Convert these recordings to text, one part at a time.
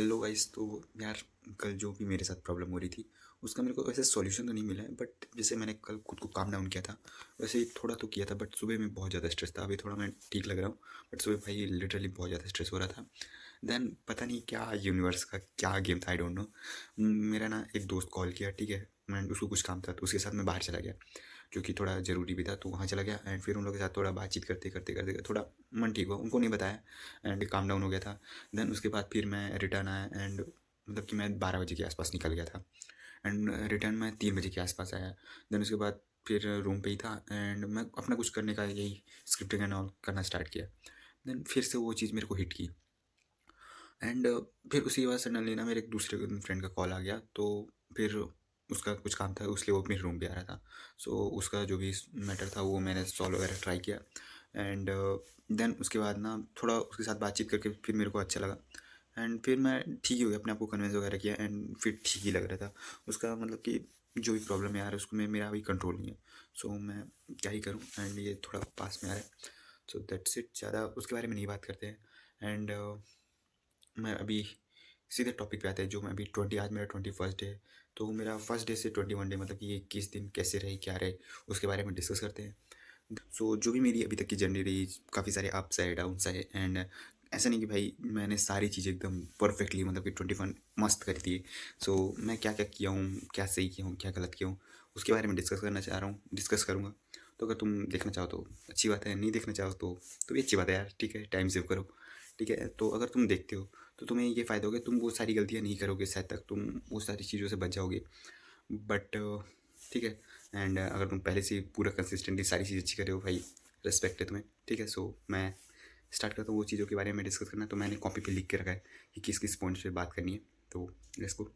Hello guys. तो यार, कल जो भी मेरे साथ प्रॉब्लम हो रही थी उसका मेरे को वैसे सॉल्यूशन तो नहीं मिला है, बट जैसे मैंने कल खुद को काम डाउन किया था वैसे ही थोड़ा तो किया था। बट सुबह में बहुत ज़्यादा स्ट्रेस था, अभी थोड़ा मैं ठीक लग रहा हूँ। बट सुबह भाई लिटरली बहुत ज़्यादा स्ट्रेस हो रहा था। देन पता नहीं क्या यूनिवर्स का क्या गेम था, आई डोंट नो। मेरा ना एक दोस्त कॉल किया, ठीक है। मैं उसको कुछ काम था तो उसके साथ मैं बाहर चला गया, जो कि थोड़ा ज़रूरी भी था, तो वहाँ चला गया। एंड फिर उन लोगों के साथ थोड़ा बातचीत करते करते करते थोड़ा मन ठीक हुआ, उनको नहीं बताया। एंड काम डाउन हो गया था। देन उसके बाद फिर मैं रिटर्न आया, एंड मतलब कि मैं 12 बजे के आसपास निकल गया था। एंड रिटर्न मैं 3 बजे के आसपास आया। देन उसके बाद फिर रूम पे ही था, एंड मैं अपना कुछ करने का यही स्क्रिप्टिंग एंड ऑल करना स्टार्ट किया। देन फिर से वो चीज़ मेरे को हिट की। एंड फिर उसी के बाद सडनली ना मेरे एक दूसरे फ्रेंड का कॉल आ गया, तो फिर उसका कुछ काम था इसलिए वो मेरे रूम पे आ रहा था। सो उसका जो भी मैटर था वो मैंने सॉल्व वगैरह ट्राई किया। एंड देन उसके बाद ना थोड़ा उसके साथ बातचीत करके फिर मेरे को अच्छा लगा। एंड फिर मैं ठीक ही हो गया, अपने आप को कन्विंस वगैरह किया, एंड फिर ठीक ही लग रहा था। उसका मतलब कि जो भी प्रॉब्लम है यार उसको में मेरा अभी कंट्रोल नहीं है। सो मैं क्या ही करूँ, एंड ये थोड़ा पास में आ रहा है। सो दैट्स इट, ज़्यादा उसके बारे में नहीं बात करते हैं। एंड मैं अभी सीधे टॉपिक पे आते हैं। जो मैं अभी आज मेरा 21st डे है। तो मेरा फर्स्ट डे से 21 डे मतलब कि ये 21 दिन कैसे रहे क्या रहे उसके बारे में डिस्कस करते हैं। सो जो भी मेरी अभी तक की जर्नी रही, काफ़ी सारे अप्स आए डाउन्स आए। एंड ऐसा नहीं कि भाई मैंने सारी चीज़ें एकदम परफेक्टली मतलब कि 21 मस्त कर दिए। सो मैं क्या क्या किया हूँ, क्या सही किया हूँ, क्या गलत किया हूँ, उसके बारे में डिस्कस करना चाह रहा हूँ, डिस्कस करूँगा। तो अगर तुम देखना चाहो तो अच्छी बात है, नहीं देखना चाहो तो भी अच्छी बात है यार, ठीक है, टाइम सेव करो। ठीक है, तो अगर तुम देखते हो तो तुम्हें ये फ़ायदा होगा, तुम वो सारी गलतियाँ नहीं करोगे, शायद तक तुम वो सारी चीज़ों से बच जाओगे। बट ठीक है। एंड अगर तुम पहले से ही पूरा कंसिस्टेंटली सारी चीज़ अच्छी कर रहे हो भाई, रिस्पेक्ट है तुम्हें। ठीक है, सो मैं स्टार्ट करता हूँ वो चीज़ों के बारे में डिस्कस करना। तो मैंने कॉपी पे लिख के रखा है कि किस किस पॉइंट्स पे बात करनी है। तो लेट्स गो।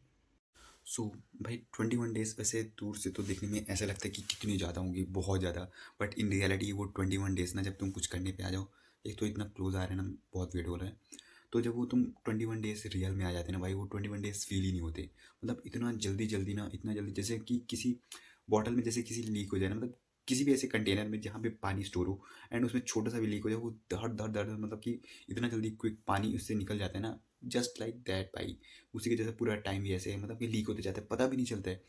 सो भाई 21 डेज़ वैसे दूर से तो देखने में ऐसा लगता है कि कितनी ज़्यादा होंगी, बहुत ज़्यादा। बट इन रियलिटी वो 21 डेज़ ना, जब तुम कुछ करने पे आ जाओ, एक तो इतना क्लोज आ रहा है ना, बहुत वेट हो रहा है। तो जब वो तुम 21 डेज़ रियल में आ जाते हैं ना भाई, वो 21 डेज़ फील ही नहीं होते। मतलब इतना जल्दी जल्दी ना, इतना जल्दी जैसे कि किसी बॉटल में जैसे किसी लीक हो जाए ना, मतलब किसी भी ऐसे कंटेनर में जहाँ पे पानी स्टोर हो, एंड उसमें छोटा सा भी लीक हो जाए, वो धड़ धड़ धड़ धड़, मतलब कि इतना जल्दी क्विक पानी उससे निकल जाता है ना, जस्ट लाइक दैट भाई। उसी की वजह से पूरा टाइम भी ऐसे मतलब कि लीक होते जाता है, पता भी नहीं चलता है।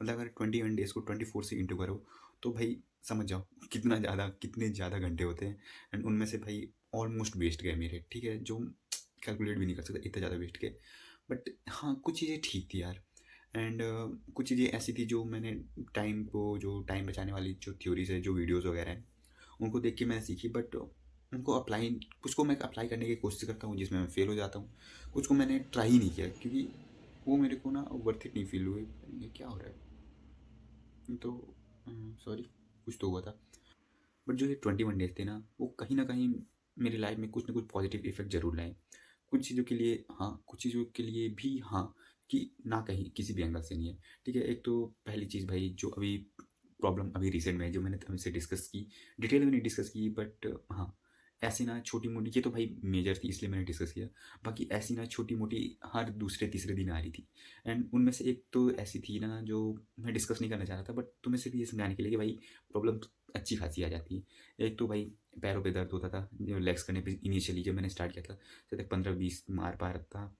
मतलब अगर 21 डेज़ को 24 से इंटू करो तो भाई समझ जाओ कितने ज़्यादा घंटे होते हैं। एंड उनमें से भाई ऑलमोस्ट वेस्ट गए मेरे, ठीक है, जो कैलकुलेट भी नहीं कर सकते इतने ज़्यादा वेस्ट गए। बट हाँ, कुछ चीज़ें ठीक थी यार। एंड कुछ चीज़ें ऐसी थी जो मैंने टाइम को, जो टाइम बचाने वाली जो थ्योरीज है, जो वीडियोज़ वगैरह हैं, उनको देख के मैंने सीखी। बट उनको अप्लाई, कुछ को मैं अप्लाई करने की कोशिश करता हूँ जिसमें मैं फेल हो जाता हूँ। कुछ को मैंने ट्राई ही नहीं किया क्योंकि वो मेरे को ना वर्थ इट नहीं फील हुए। ये क्या हो रहा है? तो सॉरी, कुछ तो हुआ था। बट जो ये 21 डेज थे ना, वो कहीं ना कहीं मेरी लाइफ में कुछ ना कुछ पॉजिटिव इफेक्ट जरूर लाए। कुछ चीज़ों के लिए हाँ, कुछ चीज़ों के लिए भी हाँ, कि ना कहीं किसी भी एंगल से नहीं है। ठीक है, एक तो पहली चीज़ भाई, जो अभी प्रॉब्लम अभी रिसेंट में है, जो मैंने तुमसे डिस्कस की, डिटेल में नहीं डिस्कस की, बट हाँ, ऐसी ना छोटी मोटी, ये तो भाई मेजर थी इसलिए मैंने डिस्कस किया। बाकी ऐसी ना छोटी मोटी हर दूसरे तीसरे दिन आ रही थी। एंड उनमें से एक तो ऐसी थी ना जो मैं डिस्कस नहीं करना चाह रहा था, बट तुम्हें सिर्फ ये समझाने के लिए कि भाई प्रॉब्लम अच्छी खासी आ जाती है। एक तो भाई पैरों पे दर्द होता था, जो लेग्स करने पे इनिशियली जब मैंने स्टार्ट किया था, जब तक 15-20 मार पा रहा था।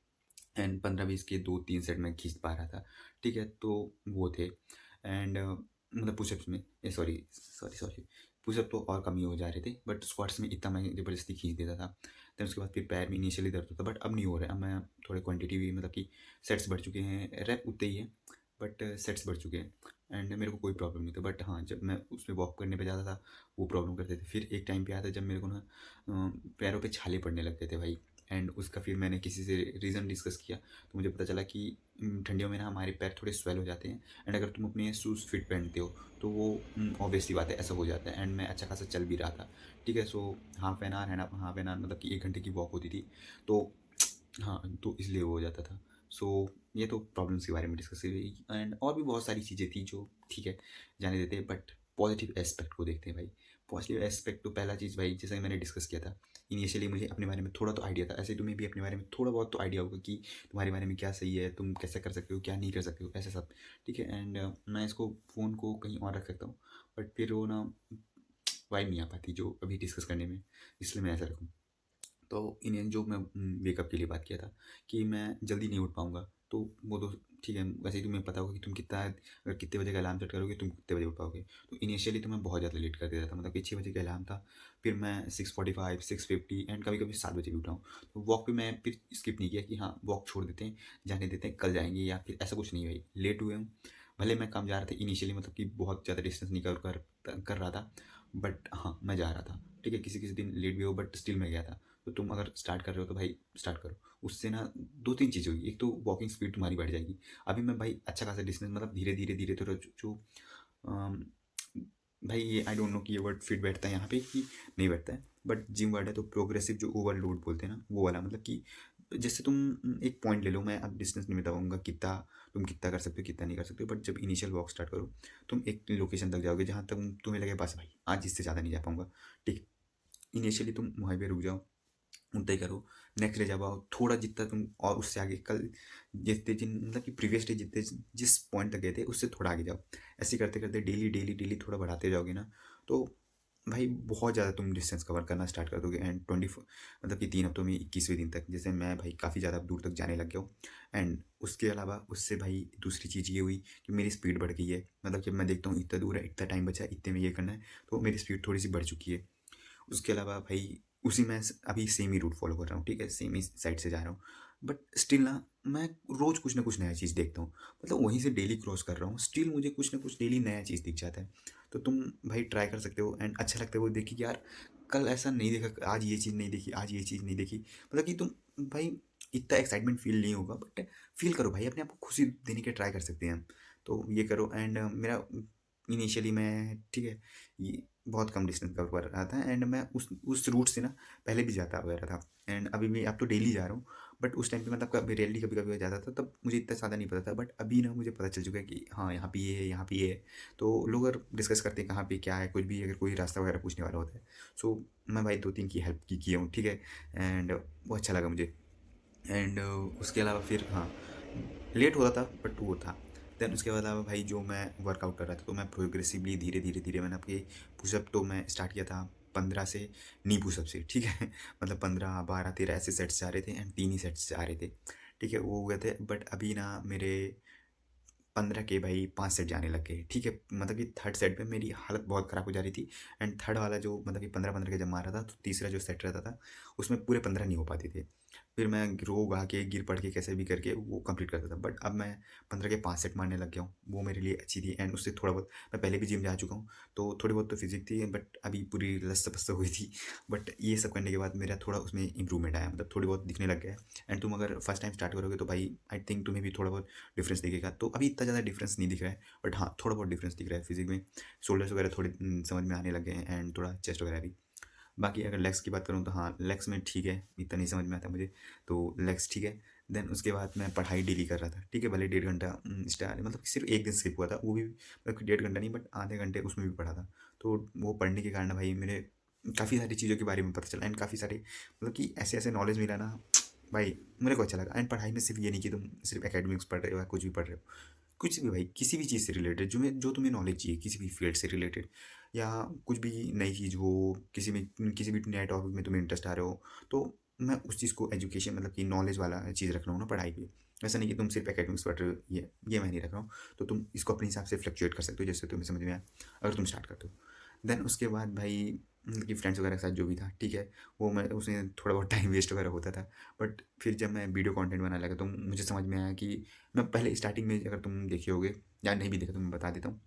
एंड 15-20 के 2-3 सेट में खींच पा रहा था। ठीक है, तो वो थे। एंड मतलब पुशअप्स में, सॉरी सॉरी सॉरी, पुशअप तो और कम ही हो जा रहे थे, बट स्क्वाट्स में इतना मैं ज़बरदस्ती खींच देता था। देन उसके बाद फिर पैर में इनिशियली दर्द होता, बट अब नहीं हो रहा है। अब मैं थोड़े क्वांटिटी भी मतलब कि सेट्स बढ़ चुके हैं, रैप उतने ही है, बट सेट्स बढ़ चुके हैं। एंड मेरे को कोई प्रॉब्लम नहीं था। बट हाँ, जब मैं उसमें वॉक करने पे जाता था वो प्रॉब्लम करते थे। फिर एक टाइम पे आया था जब मेरे को ना पैरों पे छाले पड़ने लगते थे भाई। एंड उसका फिर मैंने किसी से रीज़न डिस्कस किया, तो मुझे पता चला कि ठंडियों में ना हमारे पैर थोड़े स्वेल हो जाते हैं। एंड अगर तुम अपने शूज़ फिट पहनते हो तो वो ऑब्वियसली बात है ऐसा हो जाता है। एंड मैं अच्छा खासा चल भी रहा था। ठीक है, सो हाफ एन आवर मतलब कि 1 घंटे की वॉक होती थी। तो हाँ, तो इसलिए वो हो जाता था। सो ये तो प्रॉब्लम्स के बारे में डिस्कस हुई। एंड और भी बहुत सारी चीज़ें थी जो ठीक है जाने देते हैं, बट पॉजिटिव एस्पेक्ट को देखते हैं भाई। पॉजिटिव एस्पेक्ट तो पहला चीज़ भाई, जैसे मैंने डिस्कस किया था, इनिशियली मुझे अपने बारे में थोड़ा तो आइडिया था। ऐसे तुम्हें भी अपने बारे में थोड़ा बहुत तो आइडिया होगा कि तुम्हारे बारे में क्या सही है, तुम कैसे कर सकते हो, क्या नहीं कर सकते हो, ऐसा सब। ठीक है, एंड मैं इसको फ़ोन को कहीं और रख सकता हूँ, बट फिर वो ना वाइब नहीं आ पाती जो अभी डिस्कस करने में, इसलिए मैं ऐसा रखूँ। तो इन्हें जो मैं वेकअप के लिए बात किया था कि मैं जल्दी नहीं उठ पाऊँगा, तो वो तो ठीक है, वैसे ही तुम्हें पता होगा कि तुम कितना अगर कितने बजे का अलार्म सेट करोगे, तुम कितने बजे उठ पाओगे। तो इनिशियली तो मैं बहुत ज़्यादा लेट कर देता था, मतलब कि 6 बजे का अलार्म था, फिर मैं 6:45, 6:50 एंड कभी-कभी 7 बजे भी उठा हूँ। तो वॉक पे मैं फिर स्किप नहीं किया कि हाँ, वॉक छोड़ देते हैं, जाने देते हैं, कल जाएँगे या फिर ऐसा कुछ नहीं भाई, लेट हुए हूँ, भले मैं कम जा रहा था इनिशियली, मतलब कि बहुत ज़्यादा डिस्टेंस नहीं कर रहा था, बट हाँ, मैं जा रहा था, ठीक है? किसी-किसी दिन लेट भी हो बट स्टिल मैं गया था। तो तुम अगर स्टार्ट कर रहे हो तो भाई स्टार्ट करो। उससे ना 2-3 चीज़ें होगी। एक तो वॉकिंग स्पीड तुम्हारी बढ़ जाएगी। अभी मैं भाई अच्छा खासा डिस्टेंस, मतलब धीरे-धीरे तो जो अम, भाई ये आई डोंट नो कि ये वर्ड फिट बैठता है यहाँ पे कि नहीं बैठता है। बट जिम वर्ड है तो प्रोग्रेसिव जो ओवरलोड बोलते हैं ना, वो वाला, मतलब कि जैसे तुम एक पॉइंट ले लो, मैं अब डिस्टेंस नहीं बताऊँगा कितना तुम कितना कर सकते हो, कितना नहीं कर सकते हो, बट जब इनिशियल वॉक स्टार्ट करो, तुम एक लोकेशन तक जाओगे जहाँ तक तुम्हें लगे बस भाई आज इससे ज़्यादा नहीं जा पाऊँगा, ठीक। इनिशियली तुम वहीं पे रुक जाओ, उतना ही करो, नेक्स्ट डे जब आओ थोड़ा जितना तुम और उससे आगे कल जितने जिन मतलब कि प्रीवियस डे जितने जिस पॉइंट तक गए थे उससे थोड़ा आगे जाओ। ऐसे करते करते डेली थोड़ा बढ़ाते जाओगे ना, तो भाई बहुत ज़्यादा तुम डिस्टेंस कवर करना स्टार्ट कर दोगे। एंड 24 मतलब कि 3 हफ्तों में 21वें दिन तक, जैसे मैं भाई काफ़ी ज़्यादा दूर तक जाने लग गया हूँ। एंड उसके अलावा उससे भाई दूसरी चीज़ ये हुई कि मेरी स्पीड बढ़ गई है, मतलब जब मैं देखता हूँ इतना दूर है, इतना टाइम बचा है, इतने में ये करना है, तो मेरी स्पीड थोड़ी सी बढ़ चुकी है। उसके अलावा भाई उसी में अभी सेम ही रूट फॉलो कर रहा हूँ, ठीक है, सेम ही साइड से जा रहा हूँ, बट स्टिल ना मैं रोज़ कुछ ना कुछ नया चीज़ देखता हूँ, मतलब वहीं से डेली क्रॉस कर रहा हूँ, स्टिल मुझे कुछ ना कुछ डेली नया चीज़ दिख जाता है। तो तुम भाई ट्राई कर सकते हो, एंड अच्छा लगता है वो देख के कि यार कल ऐसा नहीं देखा, आज ये चीज़ नहीं देखी, आज ये चीज़ नहीं देखी, मतलब कि तुम भाई इतना एक्साइटमेंट फील नहीं होगा, बट फील करो भाई, अपने आप को खुशी देने के ट्राई कर सकते हैं हम। तो ये करो। एंड मेरा इनिशियली मैं ठीक है, ये बहुत कम डिस्टेंस कवर कर रहा था, एंड मैं उस रूट से ना पहले भी जाता वगैरह था, एंड अभी भी अब तो डेली जा रहा हूँ, बट उस टाइम पे मतलब कभी रेयरली कभी कभी जाता था, तब मुझे इतना ज़्यादा नहीं पता था, बट अभी ना मुझे पता चल चुका है कि हाँ यहाँ पे ये है, यहाँ पे ये है। तो लोग अगर डिस्कस करते हैं कहाँ पे क्या है, कुछ भी अगर कोई रास्ता वगैरह पूछने वाला होता है, सो मैं भाई 2-3 की हेल्प की किया हूँ, ठीक है। एंड वो अच्छा लगा मुझे। एंड उसके अलावा फिर हाँ, लेट होता था बट वो था। देन उसके अलावा भाई जो मैं वर्कआउट कर रहा था, तो मैं प्रोग्रेसिवली धीरे धीरे मैंने अपने पुशअप तो मैं स्टार्ट किया था 15 से, नी पुशअप से, ठीक है। मतलब 15, 12, 13 ऐसे सेट्स जा रहे थे, एंड 3 ही सेट्स जा रहे थे, ठीक है, वो हो गए थे। बट अभी ना मेरे 15 के भाई 5 सेट जाने लग गए, ठीक है। मतलब कि थर्ड सेट पे मेरी हालत बहुत ख़राब हो जा रही थी, एंड थर्ड वाला जो मतलब कि 15-15 का जब मार रहा था, तो तीसरा जो सेट रहता था उसमें पूरे 15 नहीं हो पाते थे। फिर मैं रो गा के गिर पड़ के कैसे भी करके वो कंप्लीट करता था, बट अब मैं 15 के 5 सेट मारने लग गया हूँ, वो मेरे लिए अच्छी थी। एंड उससे थोड़ा बहुत, मैं पहले भी जिम जा चुका हूँ, तो थोड़ी बहुत तो फिजिक थी, बट अभी पूरी लस्त पस्त हुई थी। बट ये सब करने के बाद मेरा थोड़ा उसमें इंप्रूवमेंट आया, मतलब थोड़ी बहुत दिखने लग गया है। एंड तुम अगर फर्स्ट टाइम स्टार्ट करोगे तो भाई आई थिंक तुम्हें भी थोड़ा बहुत डिफरेंस दिखेगा। तो अभी इतना ज़्यादा डिफरेंस नहीं दिख रहा है, बट हाँ थोड़ा बहुत डिफरेंस दिख रहा है फिजिक में। शोल्डर्स वगैरह थोड़े समझ में आने लगे हैं, एंड थोड़ा चेस्ट वगैरह भी। बाकी अगर लेग्स की बात करूँ तो हाँ, लेग्स में ठीक है, इतना नहीं समझ में आता मुझे, तो लेग्स ठीक है। देन उसके बाद मैं पढ़ाई डेली कर रहा था, ठीक है, भले 1.5 घंटा स्टार मतलब सिर्फ एक दिन स्किप हुआ था, वो भी मतलब कि 1.5 घंटा नहीं बट आधे घंटे उसमें भी पढ़ा था। तो वो पढ़ने के कारण भाई मेरे काफ़ी सारी चीज़ों के बारे में पता चला, एंड काफ़ी सारे मतलब कि ऐसे ऐसे नॉलेज मिला ना भाई, मेरे को अच्छा लगा। एंड पढ़ाई में सिर्फ ये नहीं कि तुम सिर्फ एकेडमिक्स पढ़ रहे हो या कुछ भी पढ़ रहे हो, कुछ भी भाई, किसी भी चीज़ से रिलेटेड जो तुम्हें नॉलेज चाहिए, किसी भी फील्ड से रिलेटेड, या कुछ भी नई चीज़ हो, किसी भी नए टॉपिक में तुम्हें इंटरेस्ट आ रहे हो, तो मैं उस चीज़ को एजुकेशन मतलब कि नॉलेज वाला चीज़ रख रहा हूँ ना पढ़ाई पे। ऐसा नहीं कि तुम सिर्फ एकेडमिक्स पढ़ रहे हो, ये मैं नहीं रख रहा हूँ। तो तुम इसको अपने हिसाब से फ्लक्चुएट कर सकते हो जैसे तुम्हें समझ में आए, अगर तुम स्टार्ट करते हो। देन उसके बाद भाई मतलब कि फ्रेंड्स वगैरह के साथ जो भी था, ठीक है, वो मैं उसमें थोड़ा बहुत टाइम वेस्ट वगैरह होता था। बट फिर जब मैं वीडियो कंटेंट बनाने लगा तो मुझे समझ में आया कि मैं पहले स्टार्टिंग में, अगर तुम देखे होगे या नहीं भी देखा तो मैं बता देता हूँ,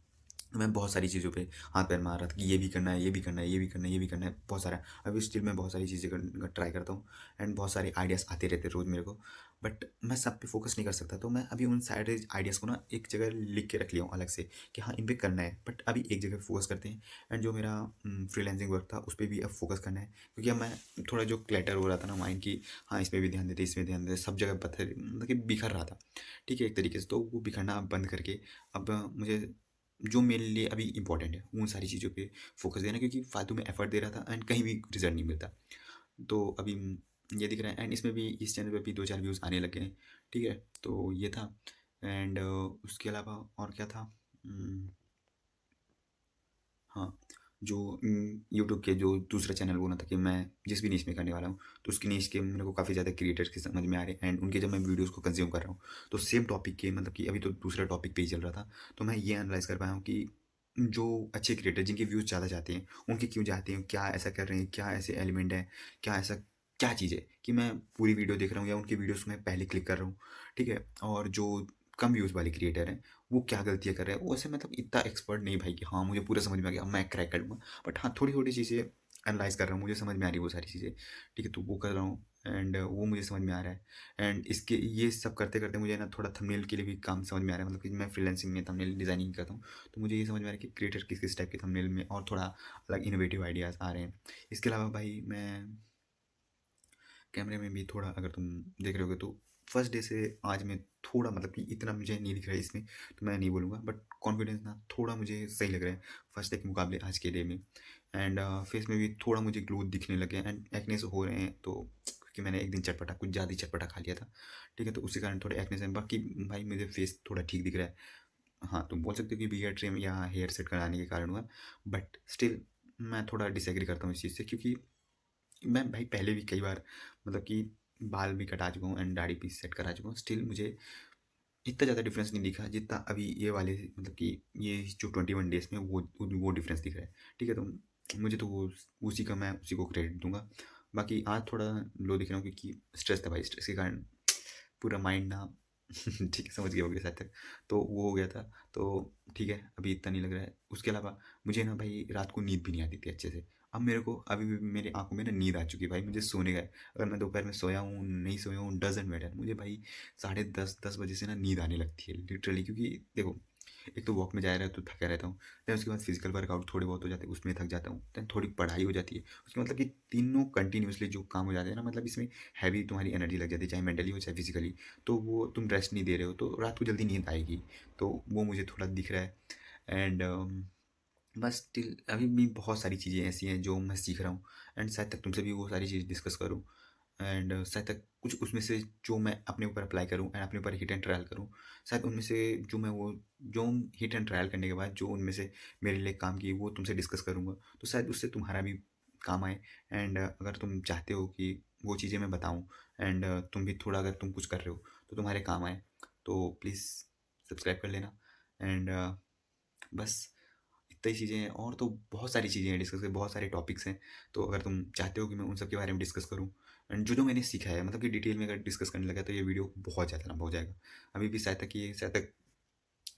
मैं बहुत सारी चीज़ों पे हाथ पैर मार रहा था कि ये भी करना है, ये भी करना है, ये भी करना है, ये भी करना है, बहुत सारा। अभी स्टिल मैं बहुत सारी चीज़ें ट्राई करता हूँ, एंड बहुत सारे आइडियाज़ आते रहते हैं रोज़ मेरे को, बट मैं सब पे फोकस नहीं कर सकता। तो मैं अभी उन सारे आइडियाज़ को ना एक जगह लिख के रख लिया हूँ अलग से कि हाँ इन पे करना है, बट अभी एक जगह फोकस करते हैं। एंड जो मेरा फ्रीलांसिंग वर्क था उस पर भी अब फोकस करना है, क्योंकि अब मैं थोड़ा जो क्लटर हो रहा था ना माइंड की, हाँ इस पर भी ध्यान देते, इसमें ध्यान देते, सब जगह पत्थर मतलब कि बिखर रहा था, ठीक है, एक तरीके से। तो वो बिखरना अब बंद करके अब मुझे जो मेरे लिए अभी इंपॉर्टेंट है उन सारी चीज़ों पे फोकस देना, क्योंकि फालतू में एफर्ट दे रहा था एंड कहीं भी रिजल्ट नहीं मिलता। तो अभी ये दिख रहा है, एंड इसमें भी इस चैनल पे भी 2-4 व्यूज़ आने लगे हैं, ठीक है। तो ये था। एंड उसके अलावा और क्या था, हाँ, जो यूट्यूब के जो दूसरा चैनल बोला था कि मैं जिस भी नीश में करने वाला हूँ, तो उसकी नीश के मेरे को काफ़ी ज़्यादा क्रिएटर्स के समझ में आ रहे हैं, एंड उनके जब मैं वीडियोज़ को कंज़्यूम कर रहा हूँ, तो सेम टॉपिक के मतलब कि अभी तो दूसरा टॉपिक पे ही चल रहा था, तो मैं ये एनालाइज़ कर पाया हूँ कि जो अच्छे क्रिएटर जिनके व्यूज़ ज़्यादा जाते हैं, उनके क्यों जाते हैं? क्या ऐसा कर रहे हैं? क्या ऐसे एलिमेंट है? क्या ऐसा क्या चीज़ है कि मैं पूरी वीडियो देख रहा हूँ या उनकी वीडियोज़ में पहले क्लिक कर रहा हूँ, ठीक है? और जो कम व्यूज़ वाले क्रिएटर हैं, वो क्या गलतियाँ कर रहे हैं? वैसे मतलब इतना एक्सपर्ट नहीं भाई कि हाँ, मुझे पूरा समझ में आ गया, अब मैं क्रैक कर लूँगा। बट हाँ, थोड़ी-थोड़ी चीज़ें एनालाइज़ कर रहा हूँ, मुझे समझ में आ रही है वो सारी चीज़ें, ठीक है? तो वो कर रहा हूँ, एंड वो मुझे समझ में आ रहा है, एंड इसके ये सब करते-करते मुझे ना थोड़ा थंबनेल के लिए भी काम समझ में आ रहा है, मतलब कि मैं फ्रीलांसिंग में थंबनेल डिज़ाइनिंग करता हूँ, तो मुझे ये समझ में आ रहा है कि क्रिएटर किस-किस टाइप के थंबनेल में और थोड़ा अलग इनोवेटिव आइडियाज़ आ रहे हैं। इसके अलावा भाई मैं कैमरे में भी थोड़ा अगर तुम देख रहे होगे तो फर्स्ट डे से आज में थोड़ा मतलब कि इतना मुझे नहीं दिख रहा है इसमें, तो मैं नहीं बोलूँगा, बट कॉन्फिडेंस ना थोड़ा मुझे सही लग रहा है फर्स्ट डे के मुकाबले आज के डे में, एंड फेस में भी थोड़ा मुझे ग्लो दिखने लगे हैं, एंड एक्नेस हो रहे हैं, तो क्योंकि मैंने एक दिन चटपटा कुछ ज़्यादा ही चटपटा खा लिया था, ठीक है? तो उसी कारण थोड़े एक्नेस हैं, बाकी भाई मुझे फेस थोड़ा ठीक दिख रहा है। हाँ, तुम बोल सकते हो कि बियर्ड ट्रिम या हेयर सेट कराने के कारण हुआ, बट स्टिल मैं थोड़ा डिसएग्री करता हूँ इस चीज़ से, क्योंकि मैं भाई पहले भी कई बार मतलब कि बाल भी कटा चुका हूँ एंड दाढ़ी भी सेट करा चुका हूँ, स्टिल मुझे इतना ज़्यादा डिफरेंस नहीं दिखा जितना अभी ये वाले मतलब कि ये जो 21 डेज़ में वो डिफरेंस दिख रहा है, ठीक है? तो मुझे तो वो उसी का मैं उसी को क्रेडिट दूंगा। बाकी आज थोड़ा लो दिख रहा हूँ क्योंकि स्ट्रेस था भाई, स्ट्रेस के कारण पूरा माइंड ना ठीक है, समझ गए होगे शायद तक, तो वो हो गया था, तो ठीक है, अभी इतना नहीं लग रहा है। उसके अलावा मुझे ना भाई रात को नींद भी नहीं आती थी अच्छे से, अब मेरे को अभी भी मेरी आंखों में ना नींद आ चुकी है भाई, मुझे सोने का है। अगर मैं दोपहर में सोया हूँ नहीं सोया हूँ डजेंट मैटर, मुझे भाई 10:30 बजे से ना नींद आने लगती है लिटरली, क्योंकि देखो एक तो वॉक में जा रहा है तो थका रहता हूँ, देन उसके बाद फिजिकल वर्कआउट थोड़े बहुत हो जाते हैं उसमें थक जाता हूँ, देन थोड़ी पढ़ाई हो जाती है, उसके मतलब कि तीनों कंटिन्यूसली जो काम हो जाते हैं ना, मतलब इसमें हैवी तुम्हारी एनर्जी लग जाती है, चाहे मेंटली हो चाहे फिजिकली, तो वो तुम रेस्ट नहीं दे रहे हो तो रात को जल्दी नींद आएगी, तो वो मुझे थोड़ा दिख रहा है, एंड बस स्टिल अभी भी बहुत सारी चीज़ें ऐसी हैं जो मैं सीख रहा हूँ, एंड शायद तक तुमसे भी वो सारी चीज़ डिस्कस करूँ, एंड शायद तक कुछ उसमें से जो मैं अपने ऊपर अप्लाई करूँ एंड अपने ऊपर हिट एंड ट्रायल करूँ, शायद उनमें से जो हिट एंड ट्रायल करने के बाद जो उनमें से मेरे लिए काम किए वो तुमसे डिस्कस करूँगा, तो शायद उससे तुम्हारा भी काम आए, एंड अगर तुम चाहते हो कि वो चीज़ें मैं बताऊँ, एंड तुम भी थोड़ा अगर तुम कुछ कर रहे हो तो तुम्हारे काम आए, तो प्लीज़ सब्सक्राइब कर लेना, एंड बस इतनी चीज़ें हैं, और तो बहुत सारी चीज़ें हैं डिस्कस, बहुत सारे टॉपिक्स हैं, तो अगर तुम चाहते हो कि मैं उन सब के बारे में डिस्कस करूँ, एंड जो जो मैंने सीखा है मतलब कि डिटेल में अगर डिस्कस करने लगा तो ये वीडियो बहुत ज़्यादा लंबा हो जाएगा। अभी भी शायद तक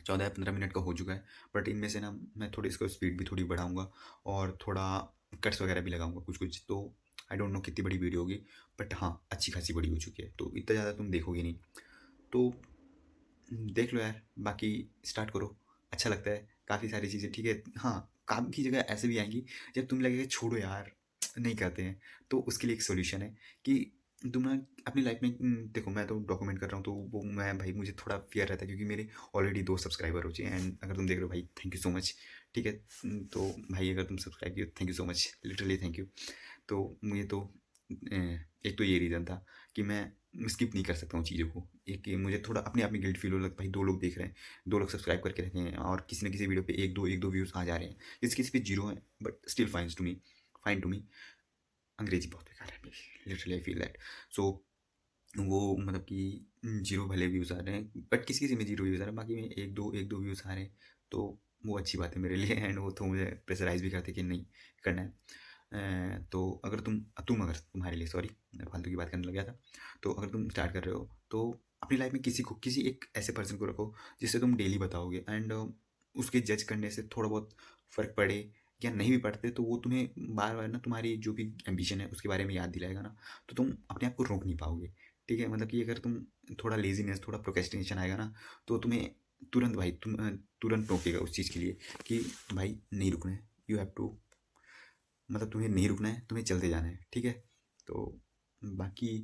14 या 15 मिनट का हो चुका है, बट इनमें से ना मैं थोड़ी इसको स्पीड भी थोड़ी बढ़ाऊँगा, और थोड़ा कट्स वगैरह भी लगाऊँगा कुछ कुछ, तो आई डोंट नो कितनी बड़ी वीडियो होगी, बट हाँ अच्छी खासी बड़ी हो चुकी है, तो इतना ज़्यादा तुम देखोगे नहीं, तो देख लो यार, बाकी स्टार्ट करो, अच्छा लगता है, काफ़ी सारी चीज़ें, ठीक है? हाँ, काम की जगह ऐसे भी आएँगी, जब तुम्हें लगेगा छोड़ो यार, नहीं करते हैं, तो उसके लिए एक सॉल्यूशन है कि तुम ना अपनी लाइफ़ में देखो मैं तो डॉक्यूमेंट कर रहा हूँ, तो वो मैं भाई मुझे थोड़ा फ़ियर रहता है क्योंकि मेरे ऑलरेडी 2 सब्सक्राइबर हो चुके हैं, एंड अगर तुम देख रहे हो भाई थैंक यू सो मच, ठीक है? तो भाई अगर तुम सब्सक्राइब किए thank you so much, literally thank you. तो मुझे तो एक तो ये रीज़न था कि मैं स्किप नहीं कर सकता हूँ चीज़ों को। एक ये मुझे थोड़ा अपने आप में गिल्ट फ़ील होने लगा, भाई 2 लोग देख रहे हैं, 2 लोग सब्सक्राइब करके रखे हैं और किसी न किसी वीडियो पे 1-2 व्यूज़ आ जा रहे हैं। किसी-किसी पे 0 है, but still fine to me. अंग्रेज़ी बहुत बेकार है मेरी, literally I feel that. So वो मतलब कि 0 भले व्यूज़ आ रहे हैं, बट किसी-किसी में 0 व्यूज़ आ रहे हैं, बाकी में 1-2 व्यूज़ आ रहे हैं, तो वो अच्छी बात है मेरे लिए, एंड वो तो मुझे प्रेशराइज़ भी करते हैं कि नहीं करना है। तो अगर अगर तुम्हारे लिए सॉरी, मैं फालतू की बात करने लग गया था। तो अगर तुम स्टार्ट कर रहे हो, तो अपनी लाइफ़ में किसी एक ऐसे पर्सन को रखो, जिससे तुम डेली बताओगे, एंड उसके जज करने से थोड़ा बहुत फ़र्क पड़े या नहीं भी पड़ते, तो वो तुम्हें बार-बार ना तुम्हारी जो भी एम्बिशन है, उसके बारे में याद दिलाएगा ना, तो तुम अपने आप को रोक नहीं पाओगे। ठीक है? मतलब कि अगर तुम थोड़ा लेज़ीनेस, थोड़ा प्रोक्रेस्टिनेशन आएगा ना, तो तुम्हें तुरंत टोकेगा उस चीज़ के लिए कि भाई नहीं रुकना है, यू हैव टू, मतलब तुम्हें नहीं रुकना है, तुम्हें चलते जाना है, ठीक है? तो बाकी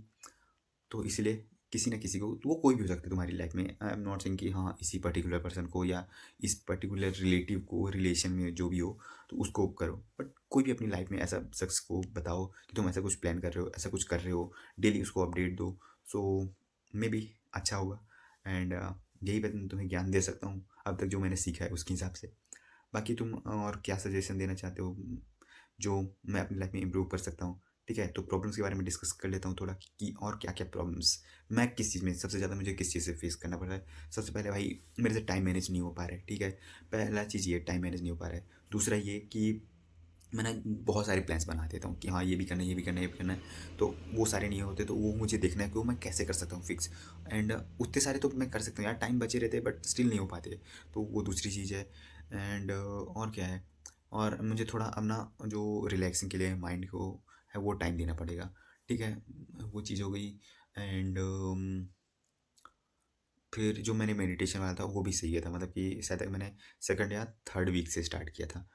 तो इसलिए किसी न किसी को, तो वो कोई भी हो सकता है तुम्हारी लाइफ में, आई एम नॉट सेइंग कि हाँ इसी पर्टिकुलर पर्सन को या इस पर्टिकुलर रिलेटिव को, रिलेशन में जो भी हो तो उसको करो, बट कोई भी अपनी लाइफ में ऐसा शख्स को बताओ कि तुम ऐसा कुछ प्लान कर रहे हो, ऐसा कुछ कर रहे हो, डेली उसको अपडेट दो, सो मे बी अच्छा होगा, एंड यही मैं तुम्हें ज्ञान दे सकता हूँ अब तक जो मैंने सीखा है उसके हिसाब से। बाकी तुम और क्या सजेशन देना चाहते हो जो मैं अपनी लाइफ में इम्प्रूव कर सकता हूँ? ठीक है, तो प्रॉब्लम्स के बारे में डिस्कस कर लेता हूँ थोड़ा कि और क्या-क्या प्रॉब्लम्स मैं किस चीज़ में सबसे ज़्यादा मुझे किस चीज़ से फेस करना पड़ रहा है। सबसे पहले भाई मेरे से टाइम मैनेज नहीं हो पा रहा है, ठीक है? पहला चीज़ ये टाइम मैनेज नहीं हो पा रहा है। दूसरा ये कि मैं ना बहुत सारे प्लान्स बना देता हूँ कि हाँ, ये भी करना है, ये भी करना है, ये भी करना है। तो वो सारे नहीं होते, तो वो मुझे देखना है कि वो मैं कैसे कर सकता हूँ फिक्स। एंड उतने सारे तो मैं कर सकता हूँ यार, टाइम बचे रहते हैं बट स्टिल नहीं हो पाते। तो वो दूसरी चीज़ है। एंड और क्या है, और मुझे थोड़ा अपना जो रिलैक्सिंग के लिए माइंड को है वो टाइम देना पड़ेगा, ठीक है? वो चीज़ हो गई। एंड फिर जो मैंने मेडिटेशन वाला था वो भी सही था, मतलब कि शायद तक मैंने सेकंड या थर्ड वीक से स्टार्ट किया था।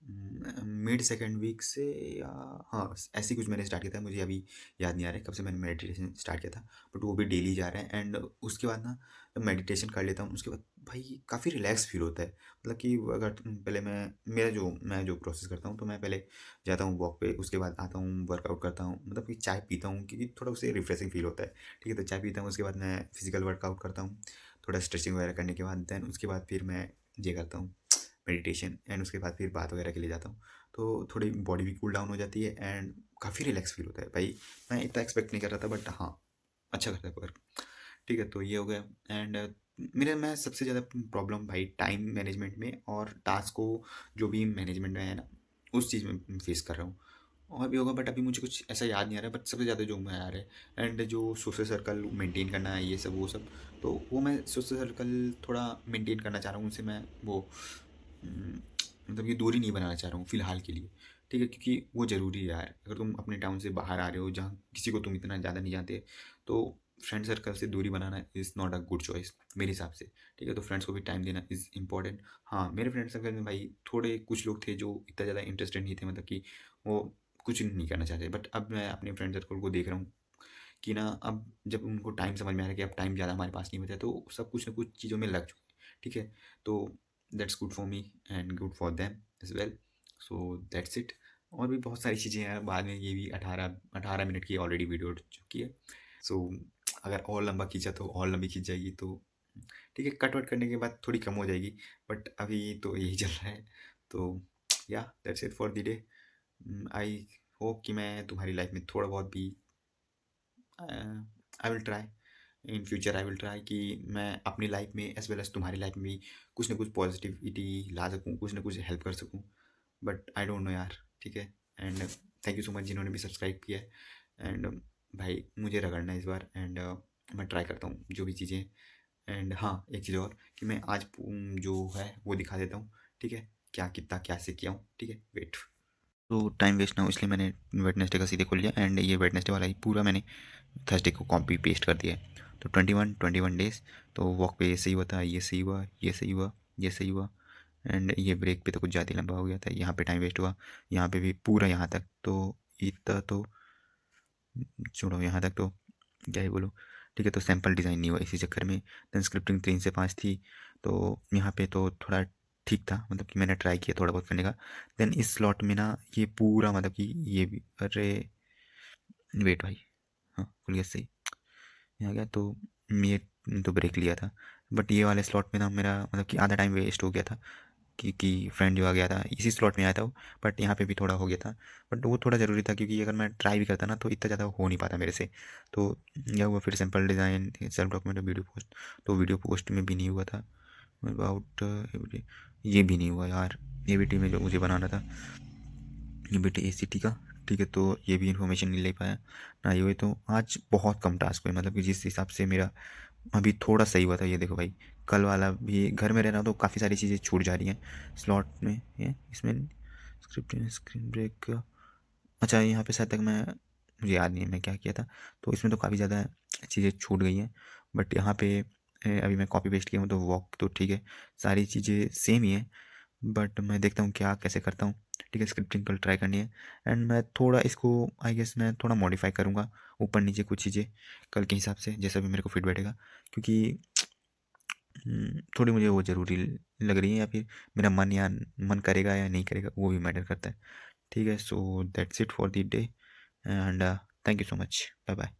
मिड सेकंड वीक से, या हाँ, ऐसे ही कुछ मैंने स्टार्ट किया था, मुझे अभी याद नहीं आ रहा है कब से मैंने मेडिटेशन स्टार्ट किया था। बट वो भी डेली जा रहा है। एंड उसके बाद ना जब मेडिटेशन कर लेता हूँ उसके बाद भाई काफ़ी रिलैक्स फील होता है। मतलब कि अगर पहले मैं जो प्रोसेस करता हूँ, तो मैं पहले जाता हूँ वॉक पे, उसके बाद आता हूँ वर्कआउट करता हूँ, मतलब कि चाय पीता हूँ क्योंकि थोड़ा उससे रिफ्रेशिंग फील होता है। ठीक है, तो चाय पीता हूँ, उसके बाद मैं फिजिकल वर्कआउट करता हूँ, थोड़ा स्ट्रेचिंग वगैरह करने के बाद देन उसके बाद फिर मैं ये करता हूँ मेडिटेशन। एंड उसके बाद फिर बात वगैरह के लिए जाता हूँ, तो थोड़ी बॉडी भी कूल डाउन हो जाती है एंड काफ़ी रिलैक्स फील होता है भाई। मैं इतना एक्सपेक्ट नहीं कर रहा था बट हाँ, अच्छा करता है वर्क। ठीक है, तो ये हो गया। एंड मेरे मैं सबसे ज़्यादा प्रॉब्लम भाई टाइम मैनेजमेंट में और टास्क को जो भी मैनेजमेंट में है ना, उस चीज़ में फेस कर रहा हूँ। और भी होगा बट अभी मुझे कुछ ऐसा याद नहीं आ रहा है, बट सबसे ज़्यादा जो मैं आ रहा है। एंड जो सोशल सर्कल मेंटेन करना है, ये सब वो सब, तो वो मैं सोशल सर्कल थोड़ा मेंटेन करना चाह रहा हूँ उनसे। मैं वो मतलब कि दूरी नहीं बनाना चाह रहा हूँ फ़िलहाल के लिए, ठीक है? क्योंकि वो ज़रूरी है यार, अगर तुम अपने टाउन से बाहर आ रहे हो जहाँ किसी को तुम इतना ज़्यादा नहीं जानते, तो फ्रेंड सर्कल से दूरी बनाना is not a good choice मेरे हिसाब से। ठीक है, तो फ्रेंड्स को भी टाइम देना इज़ इम्पॉर्टेंट। हाँ, मेरे फ्रेंड सर्कल में भाई थोड़े कुछ लोग थे जो इतना ज़्यादा इंटरेस्टेड नहीं थे, मतलब कि वो कुछ नहीं करना चाहते। बट अब मैं अपने फ्रेंड सर्कल को देख रहा हूँ कि ना, अब जब उनको टाइम समझ में आ रहा है कि अब टाइम ज़्यादा हमारे पास नहीं बचा है, तो सब कुछ ना कुछ चीज़ों में लग चुके हैं। ठीक है, तो that's good for me and good for them as well. So that's it. और भी बहुत सारी चीज़ें हैं बाद में, ये भी 18 मिनट की ऑलरेडी वीडियो हो चुकी है। सो अगर और लंबा खींचा तो और लंबी खींच जाएगी, तो ठीक है, कट वट करने के बाद थोड़ी कम हो जाएगी। बट अभी तो यही चल रहा है। तो या that's it for the day. I hope कि मैं तुम्हारी लाइफ में थोड़ा बहुत भी, I will try in future, I will try कि मैं अपनी लाइफ में एज वेल एज तुम्हारी लाइफ में भी कुछ ना कुछ पॉजिटिविटी ला सकूँ, कुछ ना कुछ हेल्प कर सकूँ। बट आई डोंट नो यार, ठीक है? And thank you so much जिन्होंने भी सब्सक्राइब किया है। एंड भाई मुझे रगड़ना है इस बार। एंड मैं ट्राई करता हूँ जो भी चीज़ें। एंड हाँ, एक चीज़ और कि मैं आज जो है वो दिखा देता हूँ, ठीक है? क्या कितना क्या से किया हूँ, ठीक है? वेट। तो टाइम वेस्ट ना हो इसलिए मैंने वेडनेसडे का सीधे खोल लिया। एंड ये वेडनेसडे वाला ही पूरा मैंने थर्सडे को कॉपी पेस्ट कर दिया है। तो 21 डेज़। तो वॉक पे ये सही हुआ था, ये सही हुआ, ये सही हुआ, ये सही हुआ। एंड ये ब्रेक पे तो कुछ ज़्यादा ही लंबा हो गया था, यहाँ पे टाइम वेस्ट हुआ। यहाँ पे भी पूरा यहाँ तक, तो इतना तो छोड़ो, यहाँ तक तो क्या ही बोलूँ। ठीक है, तो सैम्पल डिज़ाइन नहीं हुआ इसी चक्कर में। देन स्क्रिप्टिंग 3 से 5 थी, तो यहाँ पे तो थोड़ा ठीक था, मतलब कि मैंने ट्राई किया थोड़ा बहुत करने का। देन इस स्लॉट में ना ये पूरा, मतलब कि ये भी, अरे वेट भाई, हाँ खुल गया सही। आ गया, तो ये तो ब्रेक लिया था। बट ये वाले स्लॉट में ना मेरा मतलब कि आधा टाइम वेस्ट हो गया था, क्योंकि फ्रेंड जो आ गया था इसी स्लॉट में आया था वो। बट यहाँ पे भी थोड़ा हो गया था, बट वो थोड़ा ज़रूरी था क्योंकि अगर मैं ट्राई भी करता ना तो इतना ज़्यादा हो नहीं पाता मेरे से। तो यह हुआ, फिर simple design, self document, video post. तो वीडियो पोस्ट में भी नहीं हुआ था अबाउट, ये भी नहीं हुआ यार, ए बी टी में जो मुझे बनाना था, ये बेटे ए सी टी का। ठीक है, तो ये भी इन्फॉर्मेशन नहीं ले पाया ना, ये हुए। तो आज बहुत कम टास्क हुए, मतलब कि जिस हिसाब से मेरा अभी थोड़ा सही हुआ था, ये देखो भाई, कल वाला भी घर में रह रहा हूँ तो काफ़ी सारी चीज़ें छूट जा रही हैं स्लॉट में। ये इसमें स्क्रिप्ट स्क्रीन ब्रेक, अच्छा यहाँ पे शायद तक मैं, मुझे याद नहीं है मैं क्या किया था। तो इसमें तो काफ़ी ज़्यादा चीज़ें छूट गई हैं। बट यहाँ पे अभी मैं कॉपी पेस्ट किया हूँ, तो वॉक तो ठीक है, सारी चीज़ें सेम ही हैं। बट मैं देखता हूँ क्या कैसे करता हूँ। ठीक है, स्क्रिप्टिंग कल ट्राई करनी है। एंड मैं थोड़ा इसको, आई गेस मैं थोड़ा मॉडिफाई करूँगा, ऊपर नीचे कुछ चीज़ें कल के हिसाब से, जैसा भी मेरे को फिट बैठेगा। क्योंकि थोड़ी मुझे वो ज़रूरी लग रही है, या फिर मेरा मन, या मन करेगा या नहीं करेगा, वो भी मैटर करता है। ठीक है, so that's it for the day. And thank you so much, bye bye.